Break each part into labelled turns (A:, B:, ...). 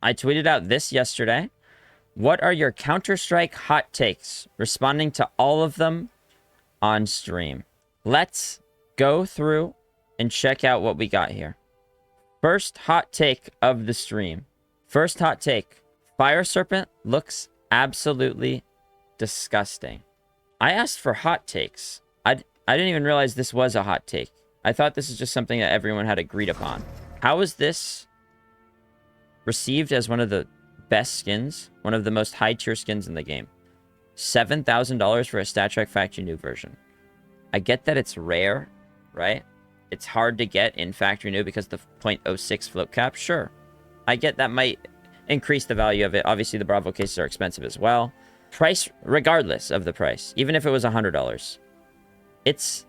A: I tweeted out this yesterday. What are your Counter-Strike hot takes? Responding to all of them on stream. Let's go through and check out what we got here. First hot take of the stream. First hot take. Fire Serpent looks absolutely disgusting. I asked for hot takes. I didn't even realize this was a hot take. I thought this is just something that everyone had agreed upon. How is this received as one of the best skins? One of the most high-tier skins in the game. $7,000 for a StatTrak Factory New version. I get that it's rare, right? It's hard to get in Factory New because the 0.06 float cap. Sure. I get that might increase the value of it. Obviously, the Bravo cases are expensive as well. Price, regardless of the price, even if it was $100, it's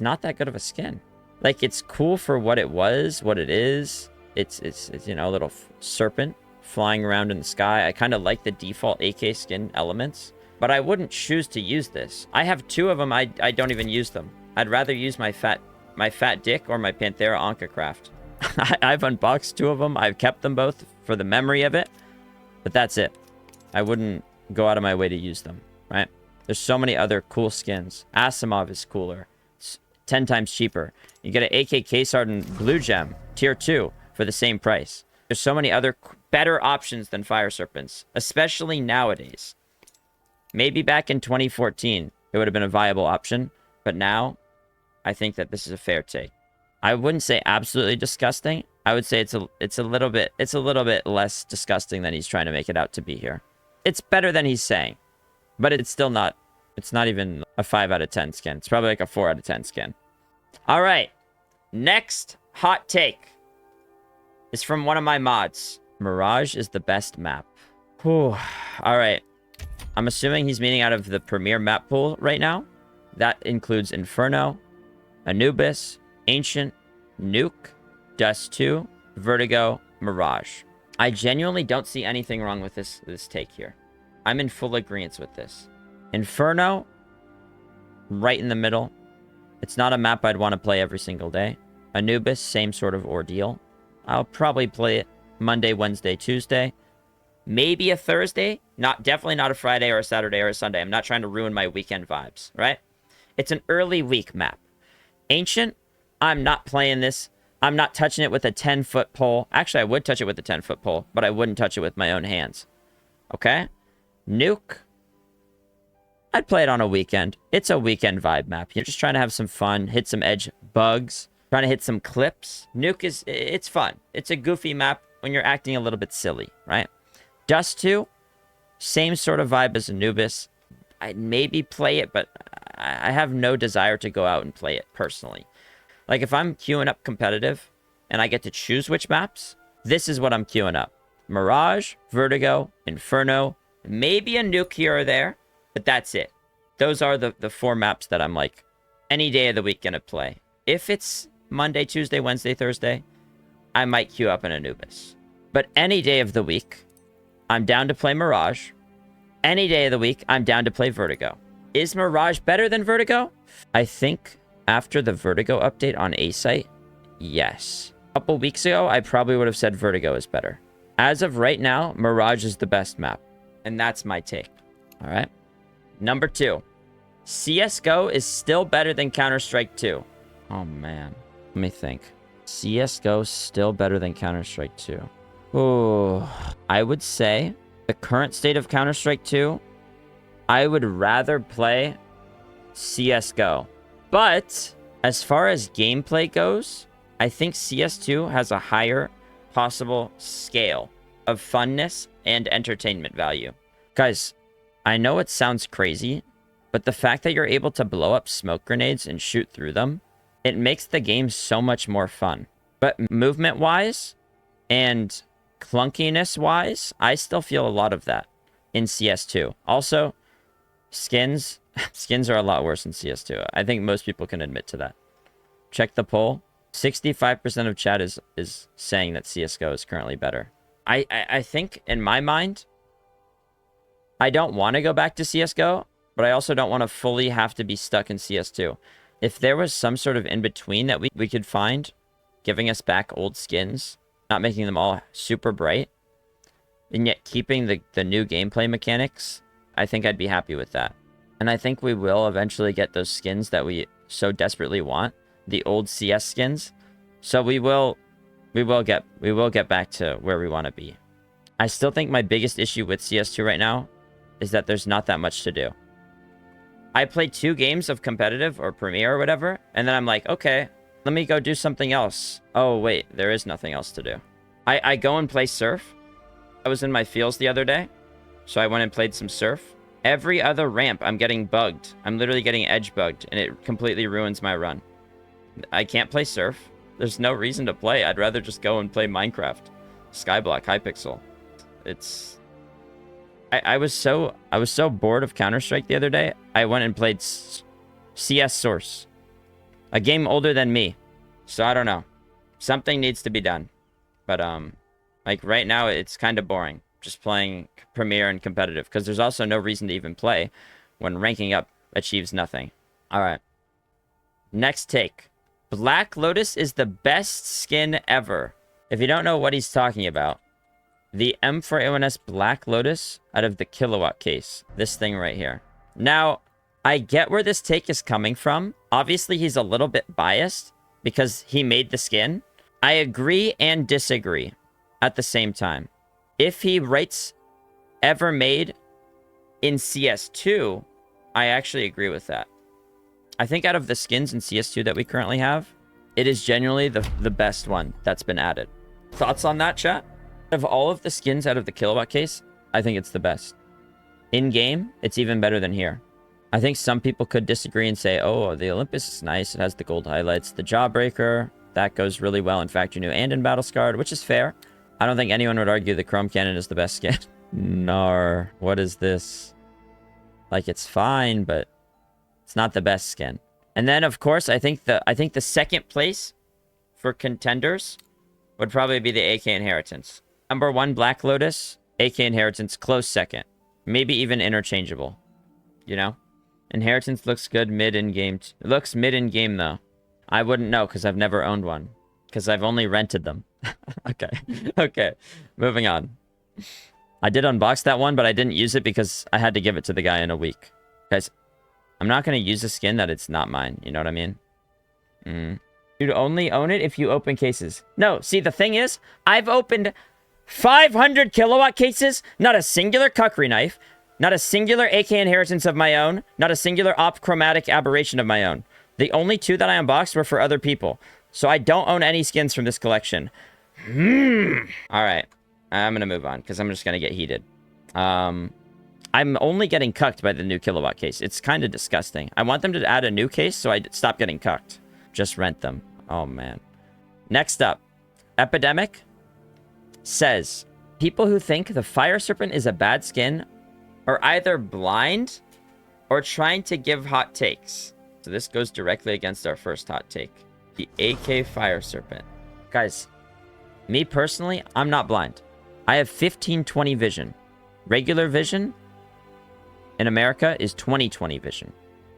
A: not that good of a skin. Like, it's cool for what it was, what it is. It's you know, a little serpent flying around in the sky. I kind of like the default AK skin elements, but I wouldn't choose to use this. I have two of them. I don't even use them. I'd rather use my fat dick or my Panthera Anka craft. I've unboxed two of them. I've kept them both for the memory of it, but that's it. I wouldn't go out of my way to use them, right? There's so many other cool skins. Asimov is cooler. It's 10 times cheaper. You get an AK K-Sard and Blue Gem, tier 2, for the same price. There's so many other better options than Fire Serpents, especially nowadays. Maybe back in 2014, it would have been a viable option, but now I think that this is a fair take. I wouldn't say absolutely disgusting. I would say it's a little bit less disgusting than he's trying to make it out to be here. It's better than he's saying, but it's still not. It's not even a 5 out of 10 skin. It's probably like a 4 out of 10 skin. All right, next hot take is from one of my mods. Mirage is the best map. Whew. All right. I'm assuming he's meaning out of the premier map pool right now. That includes Inferno, Anubis, Ancient, Nuke, Dust 2, Vertigo, Mirage. I genuinely don't see anything wrong with this take here. I'm in full agreement with this. Inferno, right in the middle. It's not a map I'd want to play every single day. Anubis, same sort of ordeal. I'll probably play it Monday, Wednesday, Tuesday. Maybe a Thursday. Definitely not a Friday or a Saturday or a Sunday. I'm not trying to ruin my weekend vibes, right? It's an early week map. Ancient, I'm not playing this. I'm not touching it with a 10-foot pole. Actually, I would touch it with a 10-foot pole, but I wouldn't touch it with my own hands. Okay? Nuke, I'd play it on a weekend. It's a weekend vibe map. You're just trying to have some fun, hit some edge bugs, trying to hit some clips. Nuke it's fun. It's a goofy map when you're acting a little bit silly, right? Dust 2, same sort of vibe as Anubis. I'd maybe play it, but I have no desire to go out and play it personally. Like, if I'm queuing up competitive and I get to choose which maps, this is what I'm queuing up. Mirage, Vertigo, Inferno, maybe a Nuke here or there, but that's it. Those are the 4 maps that I'm like, any day of the week gonna play. If it's Monday, Tuesday, Wednesday, Thursday, I might queue up an Anubis. But any day of the week, I'm down to play Mirage. Any day of the week, I'm down to play Vertigo. Is Mirage better than Vertigo? I think after the Vertigo update on A-Site, yes. A couple weeks ago, I probably would have said Vertigo is better. As of right now, Mirage is the best map. And that's my take. All right. Number 2. CSGO is still better than Counter-Strike 2. Oh, man. Let me think. CSGO still better than Counter-Strike 2. Oh, I would say the current state of Counter-Strike 2, I would rather play CSGO. But as far as gameplay goes, I think CS2 has a higher possible scale of funness and entertainment value. Guys, I know it sounds crazy, but the fact that you're able to blow up smoke grenades and shoot through them, it makes the game so much more fun. But movement-wise and clunkiness-wise, I still feel a lot of that in CS2. Also, skins are a lot worse in CS2. I think most people can admit to that. Check the poll. 65% of chat is saying that CSGO is currently better. I think, in my mind, I don't want to go back to CSGO, but I also don't want to fully have to be stuck in CS2. If there was some sort of in-between that we could find, giving us back old skins, not making them all super bright, and yet keeping the new gameplay mechanics, I think I'd be happy with that. And I think we will eventually get those skins that we so desperately want, the old CS skins. So we will get back to where we want to be. I still think my biggest issue with CS2 right now is that there's not that much to do. I played 2 games of competitive or premier or whatever, and then I'm like, okay, let me go do something else. Oh, wait, there is nothing else to do. I go and play surf. I was in my fields the other day, so I went and played some surf. Every other ramp, I'm getting bugged. I'm literally getting edge bugged, and it completely ruins my run. I can't play surf. There's no reason to play. I'd rather just go and play Minecraft. Skyblock, Hypixel. It's... I was so bored of Counter-Strike the other day, I went and played CS Source. A game older than me. So I don't know. Something needs to be done. But, like, right now, it's kind of boring. Just playing Premier and competitive. Because there's also no reason to even play when ranking up achieves nothing. Alright. Next take. Black Lotus is the best skin ever. If you don't know what he's talking about, the M4A1S Black Lotus out of the Kilowatt case. This thing right here. Now, I get where this take is coming from. Obviously, he's a little bit biased because he made the skin. I agree and disagree at the same time. If he writes ever made in CS2, I actually agree with that. I think out of the skins in CS2 that we currently have, it is genuinely the best one that's been added. Thoughts on that, chat? Of all of the skins out of the Kilowatt case, I think it's the best. In-game, it's even better than here. I think some people could disagree and say, oh, the Olympus is nice. It has the gold highlights. The Jawbreaker, that goes really well in Factory New and in Battle Scarred, which is fair. I don't think anyone would argue the Chrome Cannon is the best skin. Nar, what is this? Like, it's fine, but it's not the best skin. And then, of course, I think the second place for contenders would probably be the AK Inheritance. Number 1, Black Lotus. AK Inheritance, close second. Maybe even interchangeable. You know? Inheritance looks good mid in game. It looks mid in game, though. I wouldn't know, because I've never owned one. Because I've only rented them. Okay. Okay. Moving on. I did unbox that one, but I didn't use it because I had to give it to the guy in a week. Guys, I'm not going to use a skin that it's not mine. You know what I mean? You'd only own it if you open cases. No, see, the thing is, I've opened 500 Kilowatt cases, not a singular Kukri knife, not a singular AK Inheritance of my own, not a singular Op Chromatic Aberration of my own. The only 2 that I unboxed were for other people. So I don't own any skins from this collection. Alright. I'm going to move on, because I'm just going to get heated. I'm only getting cucked by the new Kilowatt case. It's kind of disgusting. I want them to add a new case, so I stop getting cucked. Just rent them. Oh, man. Next up. Epidemic says, people who think the Fire Serpent is a bad skin are either blind or trying to give hot takes. So this goes directly against our first hot take. The AK Fire Serpent. Guys, me personally, I'm not blind. I have 15/20 vision. Regular vision in America is 20/20 vision.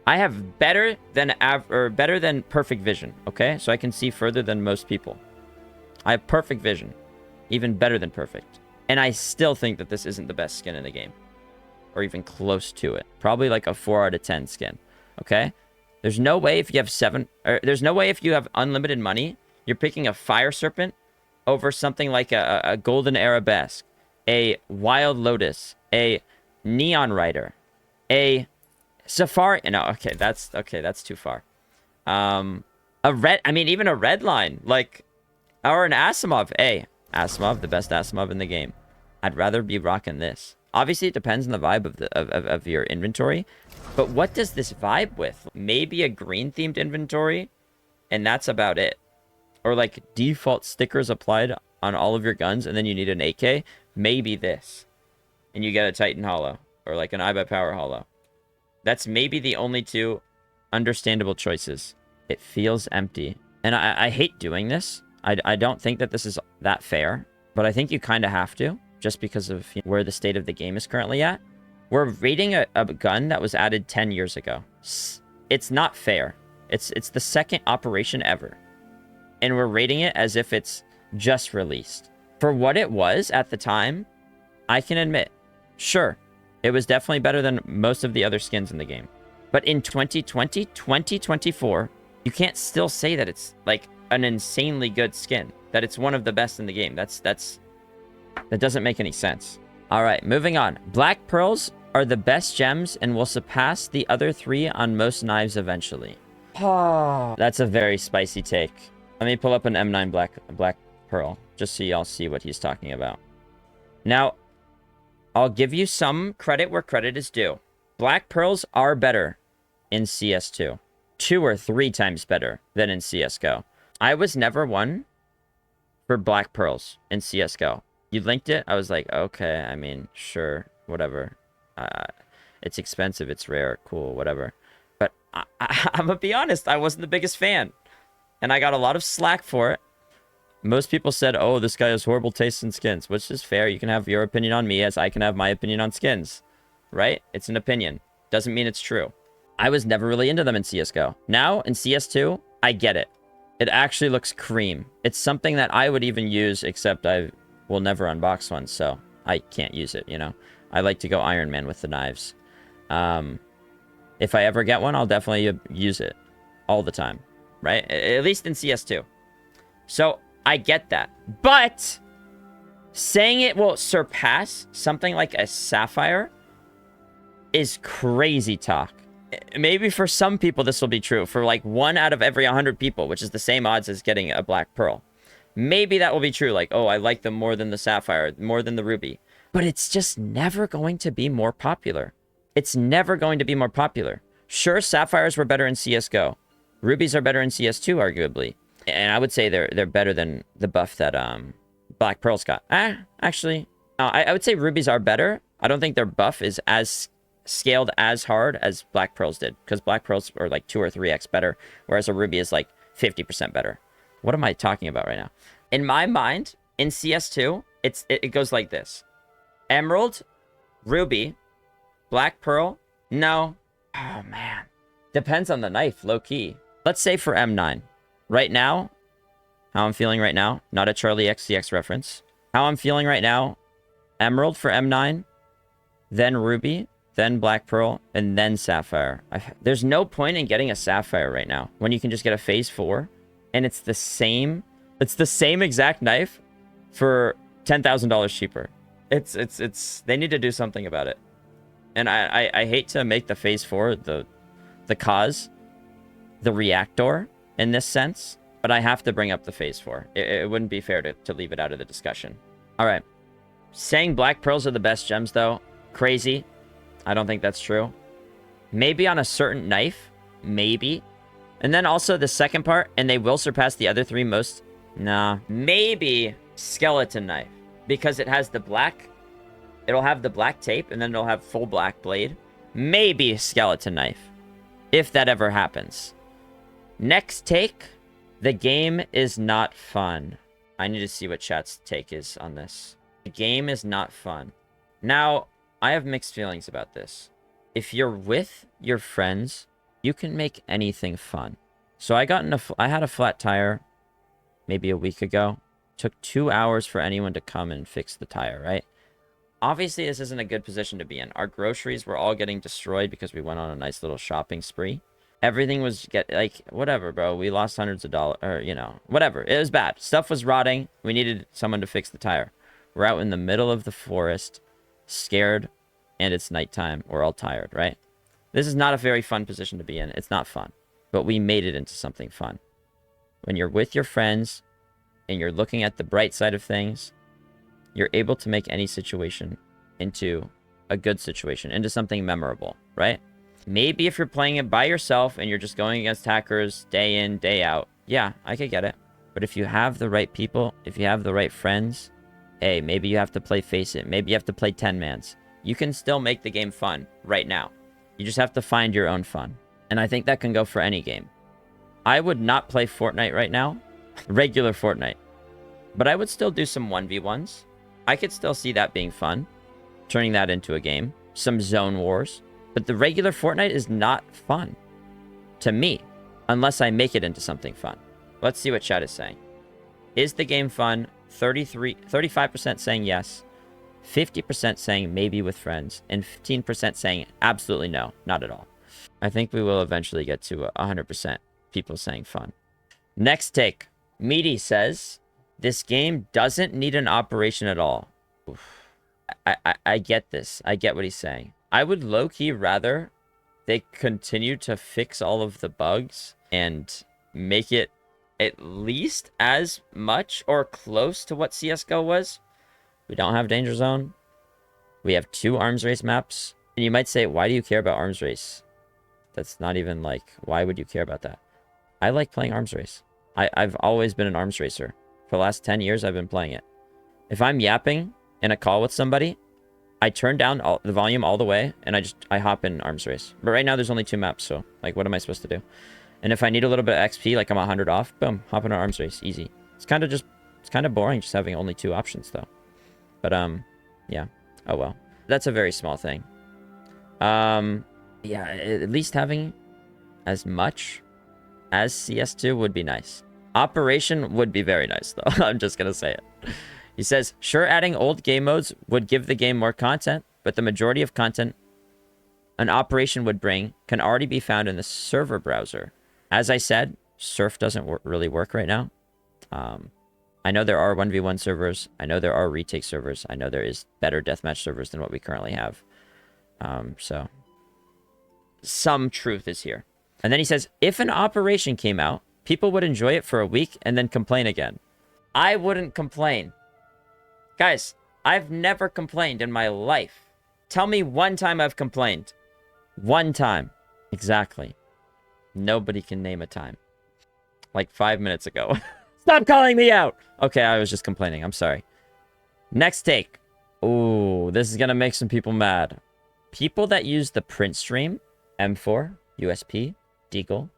A: I have better than perfect vision, okay? So I can see further than most people. I have perfect vision. Even better than perfect. And I still think that this isn't the best skin in the game. Or even close to it. Probably like a 4 out of 10 skin. Okay? There's no way if you have there's no way if you have unlimited money, you're picking a Fire Serpent over something like a Golden Arabesque, a Wild Lotus, a Neon Rider, a Safari. No, okay, that's too far. Even a red line, like, or an Asimov. Hey, Asimov, the best Asimov in the game. I'd rather be rocking this. Obviously, it depends on the vibe of your inventory. But what does this vibe with? Maybe a green-themed inventory, and that's about it. Or, like, default stickers applied on all of your guns, and then you need an AK. Maybe this. And you get a Titan Hollow, or, like, an iBuy Power Hollow. That's maybe the only 2 understandable choices. It feels empty. And I hate doing this. I don't think that this is that fair. But I think you kind of have to. Just because of where the state of the game is currently at. We're rating a gun that was added 10 years ago. It's not fair. It's the second operation ever. And we're rating it as if it's just released. For what it was at the time, I can admit, sure, it was definitely better than most of the other skins in the game. But in 2020, 2024, you can't still say that it's like an insanely good skin, that it's one of the best in the game. That doesn't make any sense. All right, moving on. Black pearls are the best gems and will surpass the other 3 on most knives eventually. Oh, that's a very spicy take. Let me pull up an M9 black pearl just so y'all see what he's talking about. Now, I'll give you some credit where credit is due. Black pearls are better in CS2. 2 or 3 times better than in CSGO. I was never one for black pearls in CSGO. You linked it, I was like, okay, I mean, sure, whatever. It's expensive, it's rare, cool, whatever. But I'm gonna be honest, I wasn't the biggest fan. And I got a lot of slack for it. Most people said, oh, this guy has horrible taste in skins, which is fair. You can have your opinion on me as I can have my opinion on skins, right? It's an opinion. Doesn't mean it's true. I was never really into them in CSGO. Now, in CS2, I get it. It actually looks cream. It's something that I would even use, except I will never unbox one, so I can't use it, you know? I like to go Iron Man with the knives. If I ever get one, I'll definitely use it all the time, right? At least in CS2. So, I get that. But saying it will surpass something like a Sapphire is crazy talk. Maybe for some people this will be true. For like 1 out of every 100 people, which is the same odds as getting a black pearl. Maybe that will be true. Like, oh, I like them more than the Sapphire, more than the Ruby. But it's just never going to be more popular. It's never going to be more popular. Sure, Sapphires were better in CSGO. Rubies are better in CS2, arguably. And I would say they're better than the buff that Black Pearls got. Actually, no, I would say Rubies are better. I don't think their buff is as scaled as hard as Black Pearls did. Because Black Pearls are like 2 or 3x better. Whereas a Ruby is like 50% better. What am I talking about right now? In my mind, in CS2, it goes like this. Emerald, Ruby, Black Pearl. No. Oh, man. Depends on the knife, low-key. Let's say for M9. Right now, how I'm feeling right now, not a Charlie XCX reference. How I'm feeling right now, Emerald for M9, then Ruby, then Black Pearl, and then Sapphire. There's no point in getting a Sapphire right now when you can just get a Phase 4, and it's the same exact knife for $10,000 cheaper. They need to do something about it. And I hate to make the Phase 4 the cause, the reactor in this sense, but I have to bring up the Phase 4. It wouldn't be fair to leave it out of the discussion. All right. Saying Black Pearls are the best gems, though, crazy. I don't think that's true. Maybe on a certain knife. Maybe. And then also the second part, and they will surpass the other 3 most. Nah. Maybe skeleton knife. Because it has the black. It'll have the black tape, and then it'll have full black blade. Maybe skeleton knife. If that ever happens. Next take. The game is not fun. I need to see what chat's take is on this. The game is not fun. Now, I have mixed feelings about this. If you're with your friends, you can make anything fun. So I had a flat tire maybe a week ago. Took 2 hours for anyone to come and fix the tire, right? Obviously, this isn't a good position to be in. Our groceries were all getting destroyed because we went on a nice little shopping spree. Everything was whatever, bro. We lost hundreds of dollars, or, you know, whatever. It was bad. Stuff was rotting. We needed someone to fix the tire. We're out in the middle of the forest, scared, and it's nighttime. We're all tired, right? This is not a very fun position to be in. It's not fun. But we made it into something fun. When you're with your friends, and you're looking at the bright side of things, you're able to make any situation into a good situation, into something memorable, right? Maybe if you're playing it by yourself and you're just going against hackers day in, day out, yeah, I could get it. But if you have the right people, if you have the right friends, hey, maybe you have to play Face It. Maybe you have to play 10-mans. You can still make the game fun right now. You just have to find your own fun. And I think that can go for any game. I would not play Fortnite right now, regular Fortnite. But I would still do some 1v1s. I could still see that being fun, turning that into a game. Some zone wars. But the regular Fortnite is not fun to me, unless I make it into something fun. Let's see what chat is saying. Is the game fun? 35% saying yes. 50% saying maybe with friends, and 15% saying absolutely no, not at all. I think we will eventually get to 100% people saying fun. Next take. Meaty says, this game doesn't need an operation at all. Oof. I get this. I get what he's saying. I would low-key rather they continue to fix all of the bugs and make it at least as much or close to what CSGO was. We don't have Danger Zone. We have 2 arms race maps. And you might say, why do you care about arms race? That's not even like, why would you care about that? I like playing arms race. I've always been an arms racer. For the last 10 years, I've been playing it. If I'm yapping in a call with somebody, I turn down the volume all the way, and I hop in arms race. But right now, there's only 2 maps, so, like, what am I supposed to do? And if I need a little bit of XP, like I'm 100 off, boom, hop in an arms race, easy. It's kind of boring just having only 2 options, though. But, yeah. Oh, well. That's a very small thing. Yeah, at least having as much as CS2 would be nice. Operation would be very nice, though. I'm just gonna say it. He says, sure, adding old game modes would give the game more content, but the majority of content an operation would bring can already be found in the server browser. As I said, Surf doesn't really work right now. I know there are 1v1 servers. I know there are retake servers. I know there is better deathmatch servers than what we currently have. So some truth is here. And then he says, if an operation came out, people would enjoy it for a week and then complain again. I wouldn't complain. Guys, I've never complained in my life. Tell me one time I've complained. One time. Exactly. Nobody can name a time. Like 5 minutes ago. Stop calling me out! Okay, I was just complaining. I'm sorry. Next take. Ooh, this is gonna make some people mad. People that use the Printstream, M4, USP, Deagle,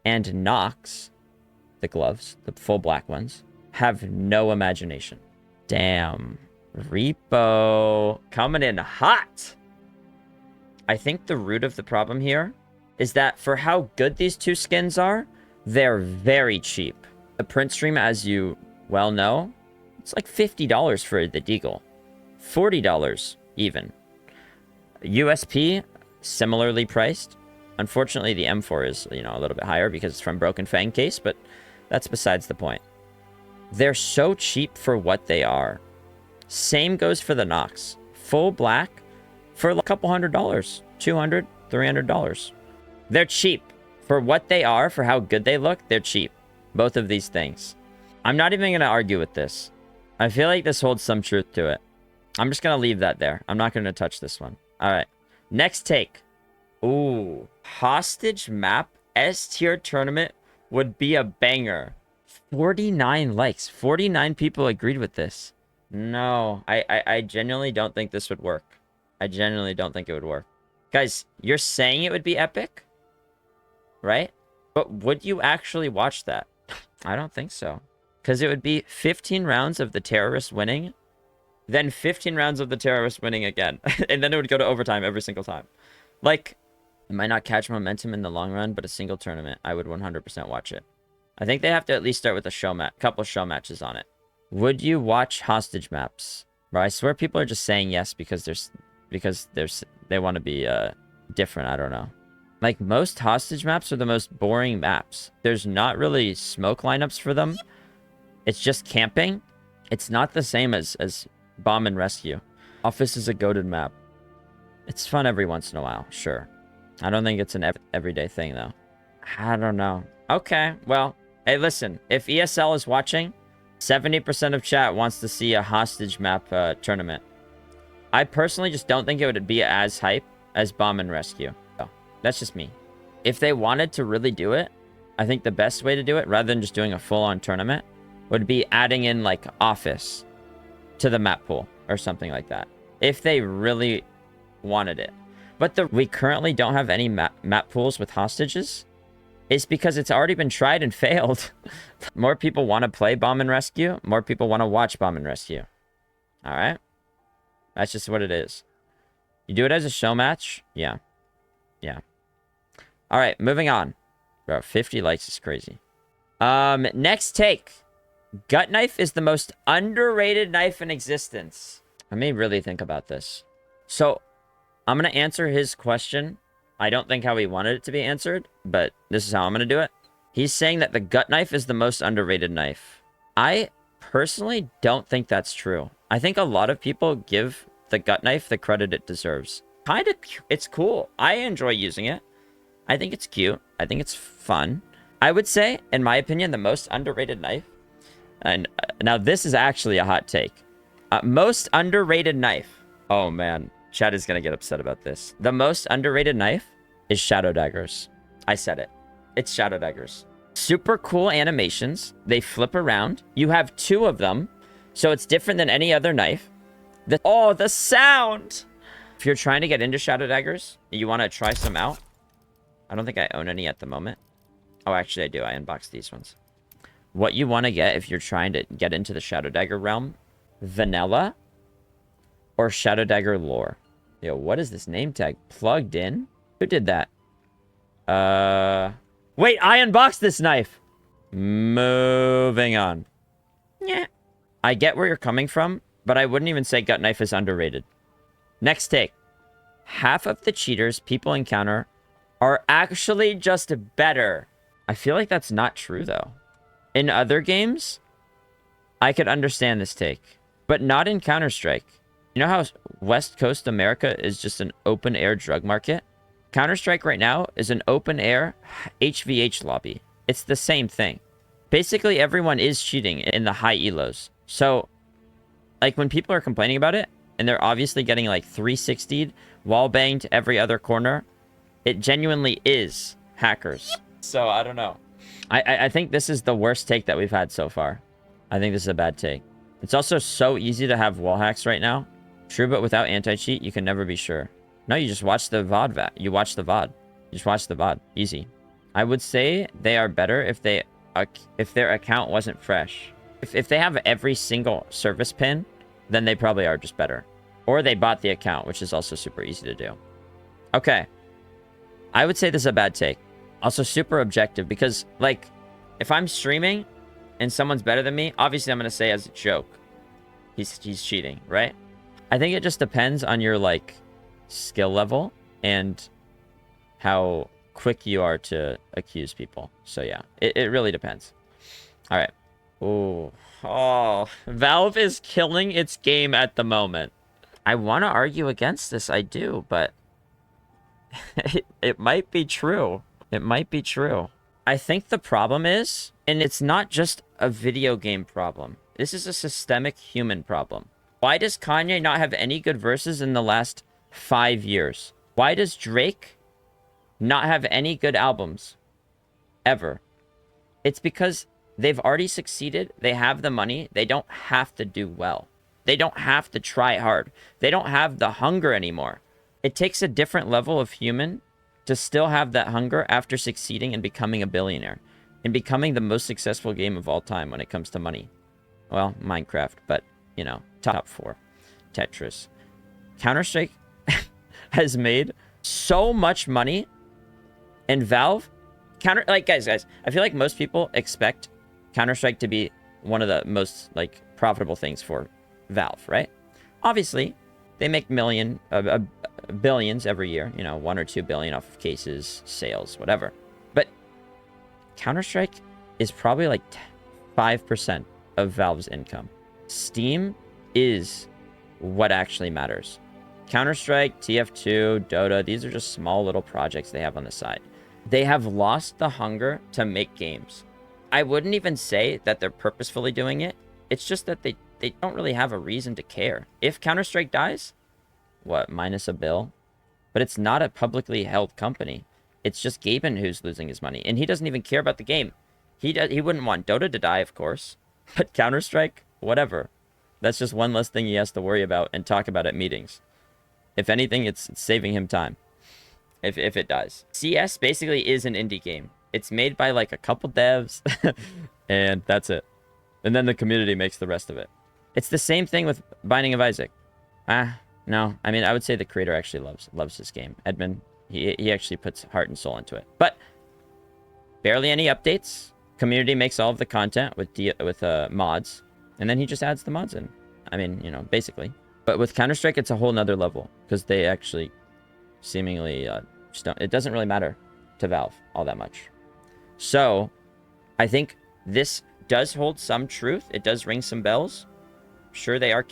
A: and Nox, the gloves, the full black ones, have no imagination. Damn. Repo coming in hot. I think the root of the problem here is that for how good these 2 skins are, they're very cheap. The Printstream, as you well know, it's like $50 for the Deagle. $40 even. USP, similarly priced. Unfortunately, the M4 is, you know, a little bit higher because it's from Broken Fang case, but that's besides the point. They're so cheap for what they are. Same goes for the Nox. Full black for a couple $100. $200, $300. They're cheap. For what they are, for how good they look, they're cheap. Both of these things. I'm not even going to argue with this. I feel like this holds some truth to it. I'm just going to leave that there. I'm not going to touch this one. All right. Next take. Ooh. Hostage map S-tier tournament would be a banger. 49 likes. 49 people agreed with this. No. I genuinely don't think this would work. I genuinely don't think it would work. Guys, you're saying it would be epic? Right? But would you actually watch that? I don't think so. Because it would be 15 rounds of the terrorists winning, then 15 rounds of the terrorists winning again. And then it would go to overtime every single time. Like, it might not catch momentum in the long run, but a single tournament, I would 100% watch it. I think they have to at least start with a couple show matches on it. Would you watch hostage maps? Bro, I swear people are just saying yes because they want to be different. I don't know. Like, most hostage maps are the most boring maps. There's not really smoke lineups for them. It's just camping. It's not the same as bomb and rescue. Office is a goated map. It's fun every once in a while, sure. I don't think it's an everyday thing, though. I don't know. Okay, well, hey, listen. If ESL is watching, 70% of chat wants to see a hostage map tournament. I personally just don't think it would be as hype as bomb and rescue. That's just me. If they wanted to really do it, I think the best way to do it, rather than just doing a full-on tournament, would be adding in, like, Office to the map pool or something like that. If they really wanted it. But we currently don't have any map pools with hostages. It's because it's already been tried and failed. More people want to play bomb and rescue. More people want to watch bomb and rescue. All right? That's just what it is. You do it as a show match? Yeah. Yeah. All right, moving on. Bro, 50 likes is crazy. Next take. Gut knife is the most underrated knife in existence. Let me really think about this. So, I'm going to answer his question. I don't think how he wanted it to be answered, but this is how I'm going to do it. He's saying that the gut knife is the most underrated knife. I personally don't think that's true. I think a lot of people give the gut knife the credit it deserves. Kind of, it's cool. I enjoy using it. I think it's cute. I think it's fun. I would say, in my opinion, the most underrated knife, and now this is actually a hot take. Most underrated knife. Oh man, Chad is going to get upset about this. The most underrated knife is Shadow Daggers. I said it. It's Shadow Daggers. Super cool animations. They flip around. You have 2 of them, so it's different than any other knife. Oh, the sound! If you're trying to get into Shadow Daggers, you want to try some out. I don't think I own any at the moment. Oh, actually, I do. I unboxed these ones. What you want to get if you're trying to get into the Shadow Dagger realm, Vanilla or Shadow Dagger Lore. Yo, what is this name tag? Plugged in? Who did that? Wait, I unboxed this knife. Moving on. Yeah. I get where you're coming from, but I wouldn't even say gut knife is underrated. Next take. Half of the cheaters people encounter are actually just better. I feel like that's not true, though. In other games, I could understand this take, but not in Counter-Strike. You know how West Coast America is just an open-air drug market? Counter-Strike right now is an open-air HVH lobby. It's the same thing. Basically, everyone is cheating in the high elos. So, like, when people are complaining about it, and they're obviously getting, like, 360'd, wall-banged every other corner, it genuinely is hackers. So, I don't know. I think this is the worst take that we've had so far. I think this is a bad take. It's also so easy to have wall hacks right now. True, but without anti-cheat, you can never be sure. No, you just watch the VOD. You watch the VOD. You just watch the VOD. Easy. I would say they are better if their account wasn't fresh. If they have every single service pin, then they probably are just better. Or they bought the account, which is also super easy to do. Okay. I would say this is a bad take. Also super objective because, like, if I'm streaming and someone's better than me, obviously I'm going to say as a joke, he's cheating, right? I think it just depends on your, like, skill level and how quick you are to accuse people. So, yeah, it really depends. All right. Oh, Valve is killing its game at the moment. I want to argue against this. I do, but it might be true. It might be true. I think the problem is, and it's not just a video game problem. This is a systemic human problem. Why does Kanye not have any good verses in the last 5 years? Why does Drake not have any good albums? Ever. It's because they've already succeeded. They have the money. They don't have to do well. They don't have to try hard. They don't have the hunger anymore. It takes a different level of human to still have that hunger after succeeding and becoming a billionaire and becoming the most successful game of all time when it comes to money. Well, Minecraft, but, you know, top 4. Tetris. Counter-Strike has made so much money, and Valve, guys, I feel like most people expect Counter-Strike to be one of the most, like, profitable things for Valve, right? Obviously, they make billions every year, you know, 1 or 2 billion off of cases, sales, whatever. But Counter-Strike is probably like 5% of Valve's income. Steam is what actually matters. Counter-Strike, TF2, Dota, these are just small little projects they have on the side. They have lost the hunger to make games. I wouldn't even say that they're purposefully doing it. It's just that they don't really have a reason to care. If Counter-Strike dies, what, minus a bill? But it's not a publicly held company. It's just Gaben who's losing his money. And he doesn't even care about the game. He wouldn't want Dota to die, of course. But Counter-Strike, whatever. That's just one less thing he has to worry about and talk about at meetings. If anything, it's saving him time. If it dies. CS basically is an indie game. It's made by like a couple devs. And that's it. And then the community makes the rest of it. It's the same thing with Binding of Isaac. No. I mean, I would say the creator actually loves this game. Edmund, he actually puts heart and soul into it. But barely any updates. Community makes all of the content with mods. And then he just adds the mods in. I mean, you know, basically. But with Counter-Strike, it's a whole nother level because they actually seemingly just don't. It doesn't really matter to Valve all that much. So I think this does hold some truth. It does ring some bells. Sure, they are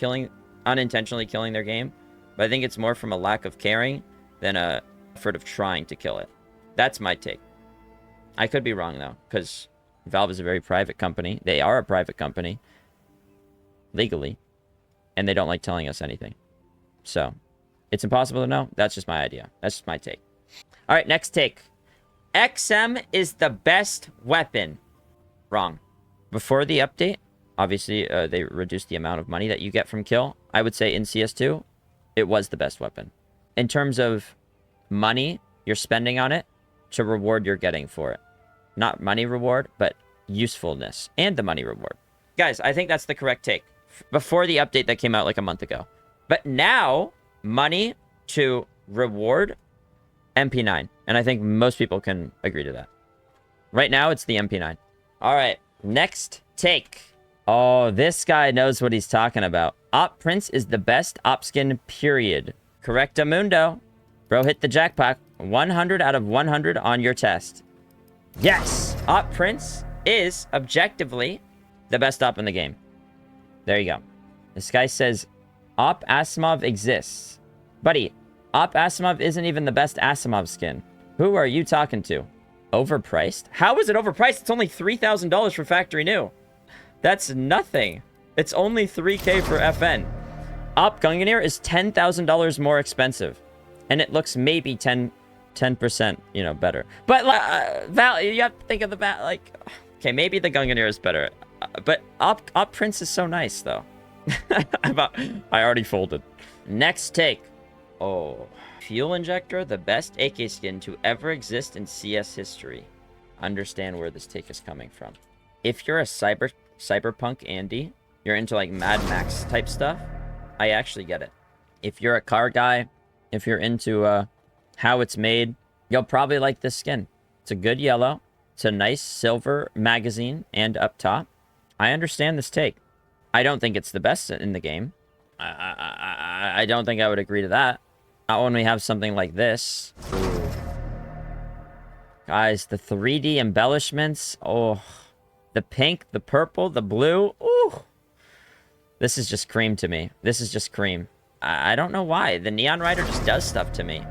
A: unintentionally killing their game, but I think it's more from a lack of caring than a effort of trying to kill it. That's my take. I could be wrong, though, because Valve is a very private company. They are a private company, legally, and they don't like telling us anything. So, it's impossible to know. That's just my idea. That's just my take. All right, next take. XM is the best weapon. Wrong. Before the update, obviously, they reduced the amount of money that you get from kill. I would say in CS2, it was the best weapon. In terms of money you're spending on it to reward you're getting for it. Not money reward, but usefulness and the money reward. Guys, I think that's the correct take. Before the update that came out like a month ago. But now, money to reward MP9. And I think most people can agree to that. Right now, it's the MP9. All right, next take. Oh, this guy knows what he's talking about. Op Prince is the best op skin, period. Correctamundo. Bro, hit the jackpot. 100 out of 100 on your test. Yes! Op Prince is objectively the best op in the game. There you go. This guy says, Op Asimov exists. Buddy, Op Asimov isn't even the best Asimov skin. Who are you talking to? Overpriced? How is it overpriced? It's only $3,000 for factory new. That's nothing. It's only 3K for FN. Op Gungnir is $10,000 more expensive. And it looks maybe 10%, you know, better. But Val, you have to think of the like, okay, maybe the Gungnir is better. But Op Prince is so nice, though. I already folded. Next take. Oh, Fuel Injector, the best AK skin to ever exist in CS history. Understand where this take is coming from. If you're a cyberpunk Andy, you're into like Mad Max type stuff, I actually get it. If you're a car guy, if you're into how it's made, you'll probably like this skin. It's a good yellow. It's a nice silver magazine and up top. I understand this take. I don't think it's the best in the game. I don't think I would agree to that. Not when we have something like this. Ooh. Guys, the 3D embellishments. Oh, the pink, the purple, the blue. Ooh. This is just cream to me. This is just cream. I don't know why. The Neon Rider just does stuff to me.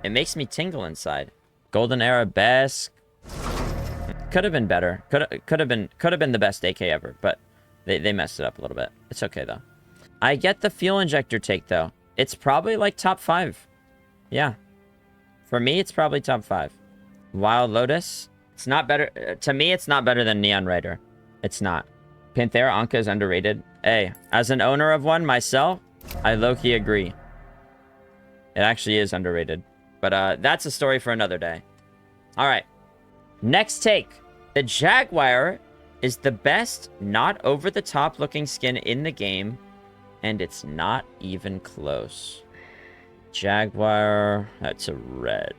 A: It makes me tingle inside. Golden Arabesque. Could have been better. Could have been the best AK ever, but they messed it up a little bit. It's okay though. I get the Fuel Injector take though. It's probably like top 5. Yeah. For me, it's probably top 5. Wild Lotus. It's not better. To me, it's not better than Neon Rider. It's not. Panthera Anka is underrated. Hey, as an owner of one myself, I low-key agree. It actually is underrated. But that's a story for another day. All right. Next take. The Jaguar is the best not over-the-top looking skin in the game. And it's not even close. Jaguar. That's a red.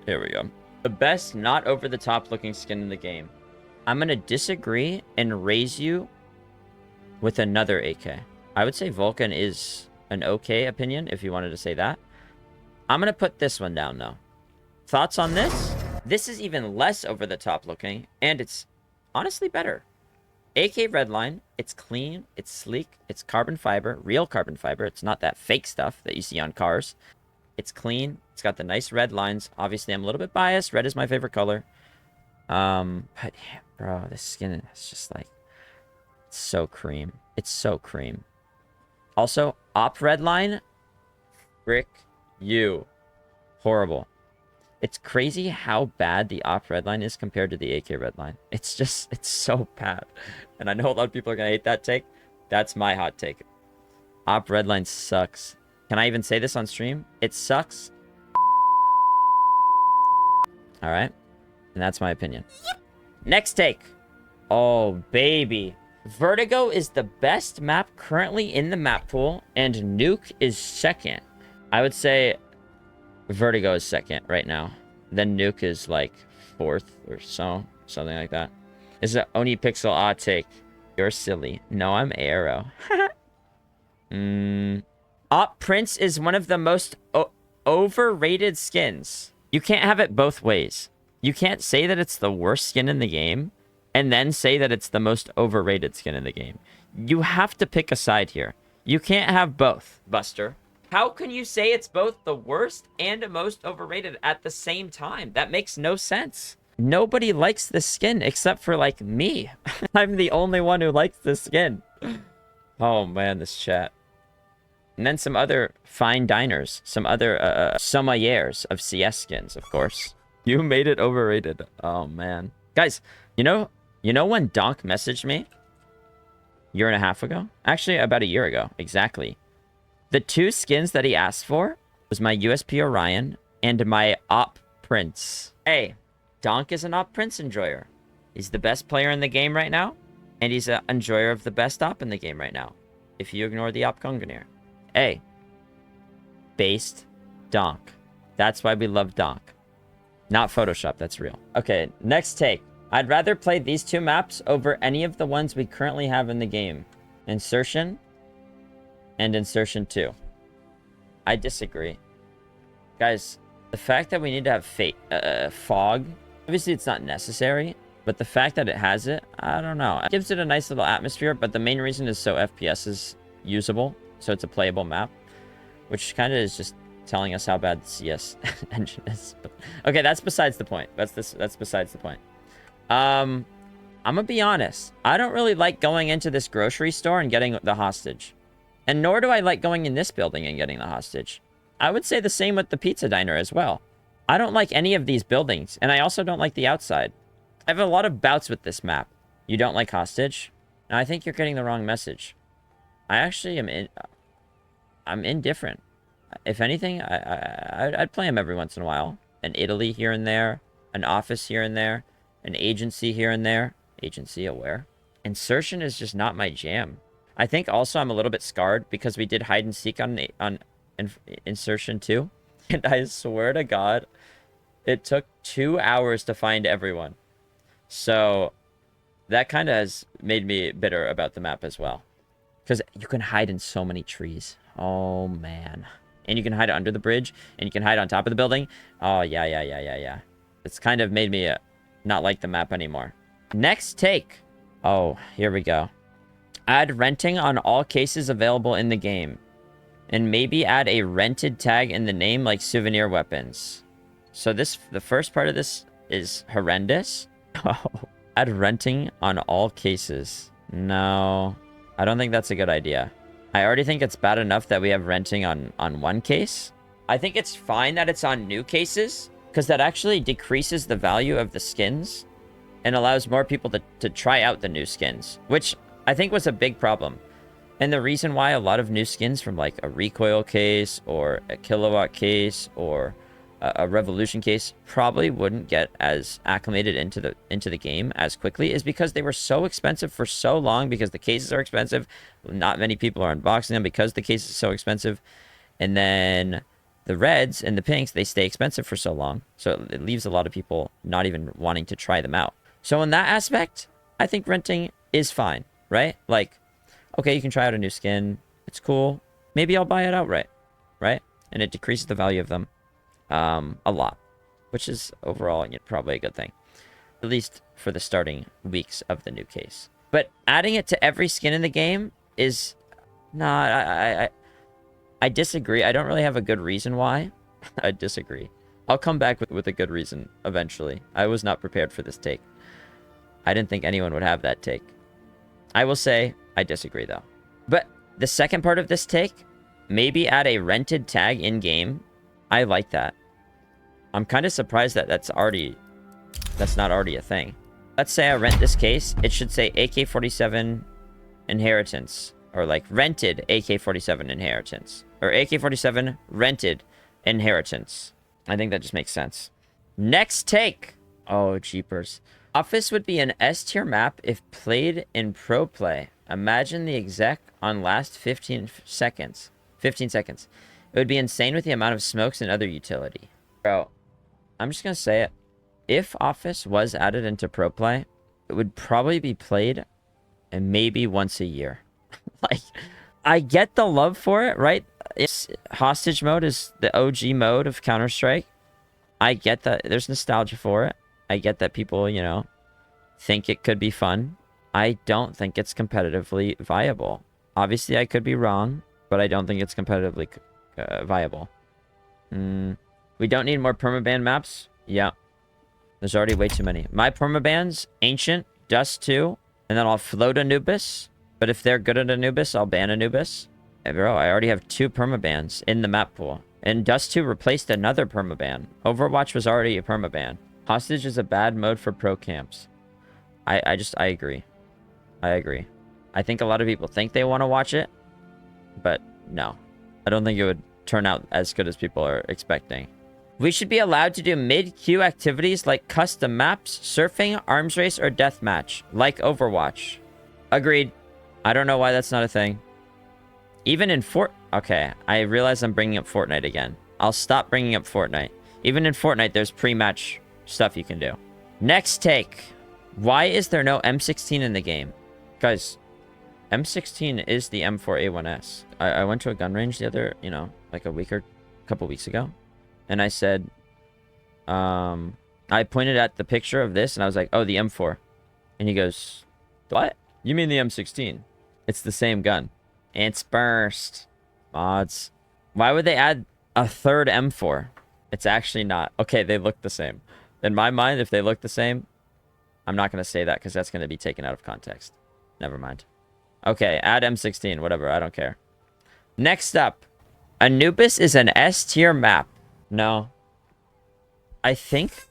A: Here we go. The best not over-the-top looking skin in the game. I'm going to disagree and raise you with another AK. I would say Vulcan is an okay opinion, if you wanted to say that. I'm going to put this one down, though. Thoughts on this? This is even less over-the-top looking, and it's honestly better. AK Redline, it's clean, it's sleek, it's carbon fiber, real carbon fiber. It's not that fake stuff that you see on cars. It's clean. It's got the nice red lines. Obviously, I'm a little bit biased. Red is my favorite color. But yeah, bro, this skin is just like, it's so cream. It's so cream. Also, Op Redline, frick you. Horrible. It's crazy how bad the Op Redline is compared to the AK Redline. It's just, it's so bad. And I know a lot of people are going to hate that take. That's my hot take. Op Redline sucks. Can I even say this on stream? It sucks. All right. And that's my opinion. Next take. Oh, baby. Vertigo is the best map currently in the map pool, and Nuke is second. I would say Vertigo is second right now. Then Nuke is like 4th or so. Something like that. This is an Oni Pixel take. You're silly. No, I'm Arrow. Op Prince is one of the most overrated skins. You can't have it both ways. You can't say that it's the worst skin in the game and then say that it's the most overrated skin in the game. You have to pick a side here. You can't have both, Buster. How can you say it's both the worst and the most overrated at the same time? That makes no sense. Nobody likes this skin except for, like, me. I'm the only one who likes this skin. Oh, man, this chat. And then some other fine diners. Some other sommeliers of CS skins, of course. You made it overrated. Oh, man. Guys, you know when Donk messaged me? A year and a half ago? Actually, about a year ago. Exactly. The two skins that he asked for was my USP Orion and my Op Prince. Hey, Donk is an Op Prince enjoyer. He's the best player in the game right now, and he's an enjoyer of the best Op in the game right now, if you ignore the Op Gungnir. Hey, based Donk. That's why we love Donk. Not Photoshop, that's real. Okay, next take. I'd rather play these two maps over any of the ones we currently have in the game. Insertion and Insertion 2. I disagree. Guys, the fact that we need to have fog, obviously it's not necessary, but the fact that it has it, I don't know. It gives it a nice little atmosphere, but the main reason is so FPS is usable, so it's a playable map, which kind of is just telling us how bad the CS engine is. But, okay, that's besides the point. That's besides the point. I'm gonna be honest. I don't really like going into this grocery store and getting the hostage. And nor do I like going in this building and getting the hostage. I would say the same with the pizza diner as well. I don't like any of these buildings, and I also don't like the outside. I have a lot of bouts with this map. You don't like hostage? Now, I think you're getting the wrong message. I actually am I'm indifferent. If anything, I'd play him every once in a while. An Italy here and there. An office here and there. An agency here and there. Agency aware. Insertion is just not my jam. I think also I'm a little bit scarred because we did hide and seek on Insertion 2. And I swear to God, it took 2 hours to find everyone. So that kind of has made me bitter about the map as well. Because you can hide in so many trees. Oh, man. And you can hide under the bridge. And you can hide on top of the building. Oh, yeah. It's kind of made me not like the map anymore. Next take. Oh, here we go. Add renting on all cases available in the game. And maybe add a rented tag in the name like souvenir weapons. So the first part of this is horrendous. Oh. Add renting on all cases. No, I don't think that's a good idea. I already think it's bad enough that we have renting on one case. I think it's fine that it's on new cases, because that actually decreases the value of the skins and allows more people to try out the new skins, which I think was a big problem. And the reason why a lot of new skins from like a recoil case or a kilowatt case or a revolution case probably wouldn't get as acclimated into the game as quickly is because they were so expensive for so long, because the cases are expensive. Not many people are unboxing them because the case is so expensive. And then the reds and the pinks, they stay expensive for so long. So it leaves a lot of people not even wanting to try them out. So in that aspect, I think renting is fine, right? Like, okay, you can try out a new skin. It's cool. Maybe I'll buy it outright, right? And it decreases the value of them a lot, which is overall probably a good thing, at least for the starting weeks of the new case. But adding it to every skin in the game is not. I disagree. I don't really have a good reason why. I disagree. I'll come back with a good reason eventually. I was not prepared for this take. I didn't think anyone would have that take. I will say I disagree though. But the second part of this take, maybe add a rented tag in game. I like that. I'm kind of surprised that that's not already a thing. Let's say I rent this case. It should say AK-47 inheritance, or like rented AK-47 inheritance, or AK-47 rented inheritance. I think that just makes sense. Next take. Oh, jeepers. Office would be an S tier map if played in pro play. Imagine the exec on last 15 seconds. 15 seconds. It would be insane with the amount of smokes and other utility. Bro, I'm just going to say it. If Office was added into pro play, it would probably be played and maybe once a year. Like, I get the love for it, right? Yes, hostage mode is the OG mode of Counter-Strike. I get that there's nostalgia for it. I get that people, you know, think it could be fun. I don't think it's competitively viable. Obviously, I could be wrong, but I don't think it's competitively viable. We don't need more permaban maps. Yeah. There's already way too many. My permabans, Ancient, Dust 2, and then I'll float Anubis. But if they're good at Anubis, I'll ban Anubis. Hey, bro, I already have 2 permabans in the map pool. And Dust 2 replaced another permaban. Overwatch was already a permaban. Hostage is a bad mode for pro camps. I agree. I agree. I think a lot of people think they want to watch it, but no. I don't think it would turn out as good as people are expecting. We should be allowed to do mid-queue activities like custom maps, surfing, arms race, or deathmatch, like Overwatch. Agreed. I don't know why that's not a thing. Even in Okay, I realize I'm bringing up Fortnite again. I'll stop bringing up Fortnite. Even in Fortnite, there's pre-match stuff you can do. Next take. Why is there no M16 in the game? Guys, M16 is the M4A1S. I went to a gun range the other, you know, like a couple weeks ago. And I said, I pointed at the picture of this and I was like, oh, the M4. And he goes, what? You mean the M16? It's the same gun. It's burst. Mods. Why would they add a third M4? It's actually not. Okay, they look the same. In my mind, if they look the same, I'm not going to say that because that's going to be taken out of context. Never mind. Okay, add M16, whatever, I don't care. Next up, Anubis is an S tier map. No. I think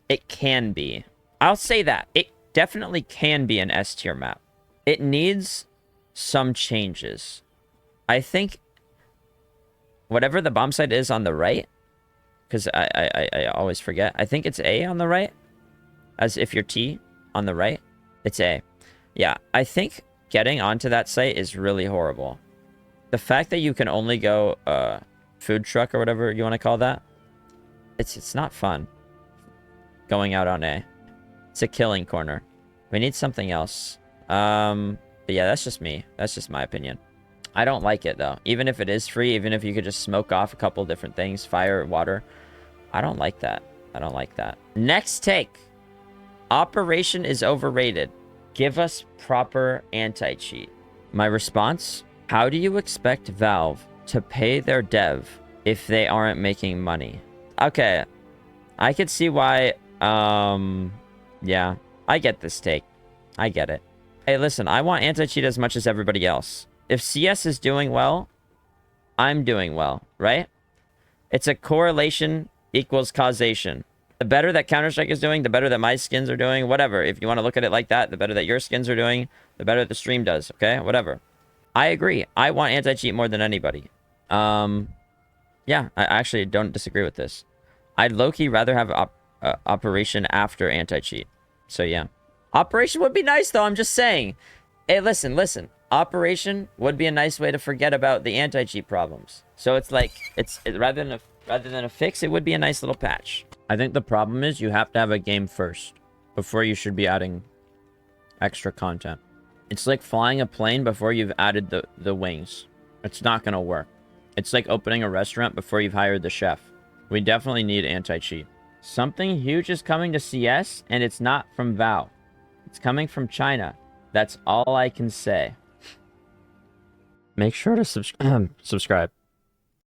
A: it can be. I'll say that. It definitely can be an S tier map. It needs some changes. I think whatever the bomb site is on the right, because I always forget. I think it's A on the right. As if you're T on the right, it's A. Yeah, I think getting onto that site is really horrible. The fact that you can only go food truck or whatever you want to call that, it's not fun going out on A. It's a killing corner. We need something else. But yeah, that's just me. That's just my opinion. I don't like it though. Even if it is free, even if you could just smoke off a couple different things, fire, water. I don't like that. I don't like that. Next take. Operation is overrated. Give us proper anti-cheat. My response? How do you expect Valve to pay their dev if they aren't making money? Okay. I could see why, yeah. I get this take. I get it. Hey, listen, I want anti-cheat as much as everybody else. If CS is doing well, I'm doing well, right? It's a correlation equals causation. The better that Counter-Strike is doing, the better that my skins are doing, whatever. If you want to look at it like that, the better that your skins are doing, the better the stream does, okay? Whatever. I agree. I want anti-cheat more than anybody. Yeah, I actually don't disagree with this. I'd low-key rather have Operation after anti-cheat. So, yeah. Operation would be nice, though. I'm just saying. Hey, listen. Operation would be a nice way to forget about the anti-cheat problems. So, it's like, rather than a fix, it would be a nice little patch. I think the problem is you have to have a game first before you should be adding extra content. It's like flying a plane before you've added the wings. It's not going to work. It's like opening a restaurant before you've hired the chef. We definitely need anti-cheat. Something huge is coming to CS, and it's not from Valve. It's coming from China. That's all I can say. Make sure to subscribe.